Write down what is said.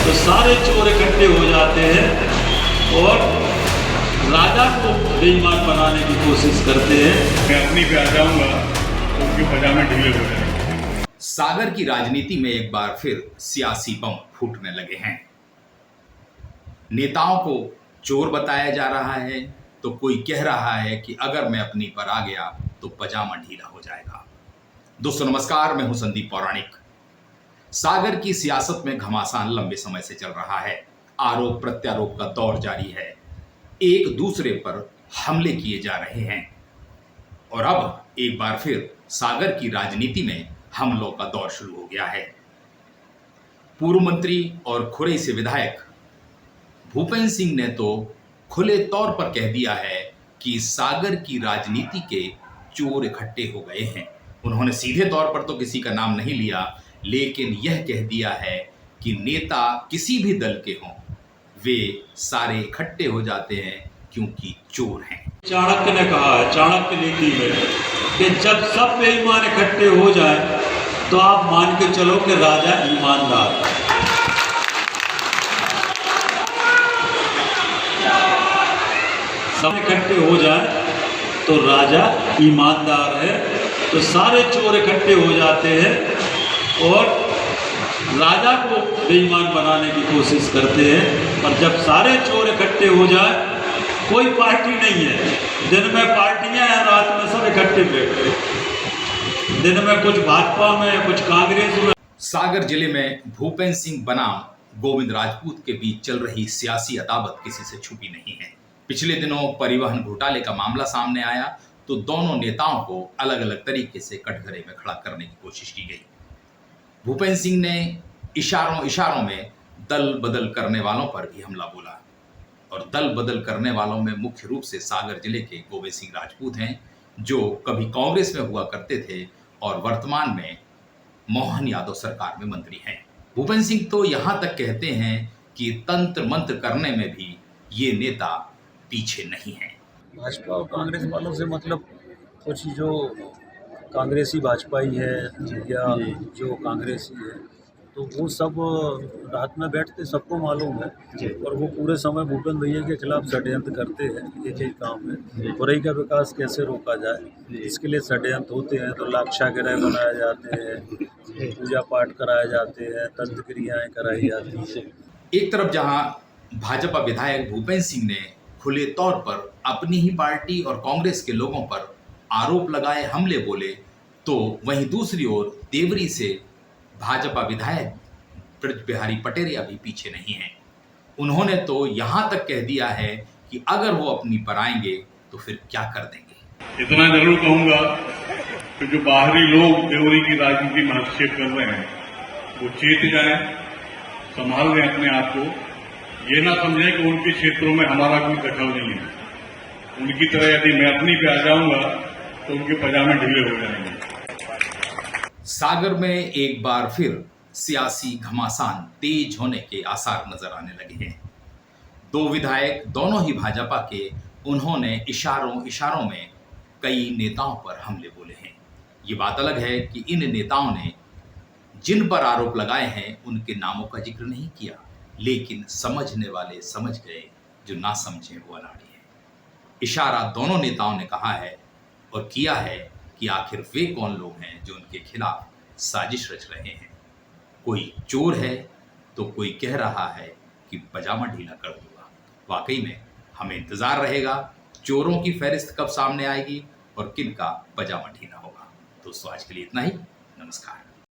तो सारे चोर इकट्ठे हो जाते हैं और राजा को बेईमान बनाने की कोशिश करते हैं। मैं अपनी पे आ जाऊंगा तो उनके पजामे ढीले हो जाएंगे। सागर की राजनीति में एक बार फिर सियासी बम फूटने लगे हैं। नेताओं को चोर बताया जा रहा है तो कोई कह रहा है कि अगर मैं अपनी पर आ गया तो पजामा ढीला हो जाएगा। दोस्तों नमस्कार, मैं हूं संदीप पौराणिक। सागर की सियासत में घमासान लंबे समय से चल रहा है। आरोप प्रत्यारोप का दौर जारी है। एक दूसरे पर हमले किए जा रहे हैं और अब एक बार फिर सागर की राजनीति में हमलों का दौर शुरू हो गया है। पूर्व मंत्री और खुरई से विधायक भूपेंद्र सिंह ने तो खुले तौर पर कह दिया है कि सागर की राजनीति के चोर इकट्ठे हो गए हैं। उन्होंने सीधे तौर पर तो किसी का नाम नहीं लिया, लेकिन यह कह दिया है कि नेता किसी भी दल के हों, वे सारे इकट्ठे हो जाते हैं क्योंकि चोर हैं। चाणक्य ने कहा है, चाणक्य नीति में, कि जब सब बेईमान इकट्ठे हो जाए तो आप मान के चलो कि राजा ईमानदार है। सब इकट्ठे हो जाए तो राजा ईमानदार है। तो सारे चोर इकट्ठे हो जाते हैं और राजा को बेईमान बनाने की कोशिश करते हैं। पर जब सारे चोर इकट्ठे हो जाए, कोई पार्टी नहीं है, दिन में पार्टियां हैं, रात में सब इकट्ठे बैठे, दिन में कुछ भाजपा में, कुछ कांग्रेस में। सागर जिले में भूपेंद्र सिंह बनाम गोविंद राजपूत के बीच चल रही सियासी अदावत किसी से छुपी नहीं है। पिछले दिनों परिवहन घोटाले का मामला सामने आया तो दोनों नेताओं को अलग अलग तरीके से कटघरे में खड़ा करने की कोशिश की गई। भूपेंद्र सिंह ने इशारों में दल बदल करने वालों पर भी हमला बोला और दल बदल करने वालों में मुख्य रूप से सागर जिले के गोविंद सिंह राजपूत हैं, जो कभी कांग्रेस में हुआ करते थे और वर्तमान में मोहन यादव सरकार में मंत्री हैं। भूपेंद्र सिंह तो यहां तक कहते हैं कि तंत्र मंत्र करने में भी ये नेता पीछे नहीं है। भाजपा और कांग्रेस वालों से मतलब कुछ जो कांग्रेसी भाजपाई है या जो कांग्रेसी है, तो वो सब रात में बैठते, सबको मालूम है। और वो पूरे समय भूपेंद्र भैया के खिलाफ षड्यंत्र करते हैं। एक ही काम है, खुरई का विकास कैसे रोका जाए, इसके लिए षड्यंत्र होते हैं। तो लाक्षागृह बनाए जाते हैं, पूजा पाठ कराए जाते हैं, तंत्र क्रियाएँ कराई जाती हैं। एक तरफ जहां भाजपा विधायक भूपेंद्र सिंह ने खुले तौर पर अपनी ही पार्टी और कांग्रेस के लोगों पर आरोप लगाए, हमले बोले, तो वहीं दूसरी ओर देवरी से भाजपा विधायक ब्रज बिहारी पटेरिया भी पीछे नहीं हैं। उन्होंने तो यहां तक कह दिया है कि अगर वो अपनी पर आएंगे तो फिर क्या कर देंगे। इतना जरूर कहूंगा कि जो बाहरी लोग देवरी की राजनीति में हस्तक्षेप कर रहे हैं वो चेत जाए, संभाल लें अपने आप को। ये ना समझें कि उनके क्षेत्रों में हमारा कोई दखल नहीं है। उनकी तरह यदि मैं अपनी पे आ जाऊंगा तो उनके पजामे ढीले हो जाएंगे। सागर में एक बार फिर सियासी घमासान तेज होने के आसार नजर आने लगे हैं। दो विधायक, दोनों ही भाजपा के, उन्होंने इशारों में कई नेताओं पर हमले बोले हैं। ये बात अलग है कि इन नेताओं ने जिन पर आरोप लगाए हैं उनके नामों का जिक्र नहीं किया, लेकिन समझने वाले समझ गए, जो ना समझे वो अनाड़ी है। इशारा दोनों नेताओं ने कहा है और किया है कि आखिर वे कौन लोग हैं जो उनके खिलाफ साजिश रच रहे हैं। कोई चोर है तो कोई कह रहा है कि पजामा ढीला कर दूंगा। वाकई में हमें इंतजार रहेगा चोरों की फहरिस्त कब सामने आएगी और किन का पजामा ढीला होगा। दोस्तों आज के लिए इतना ही। नमस्कार।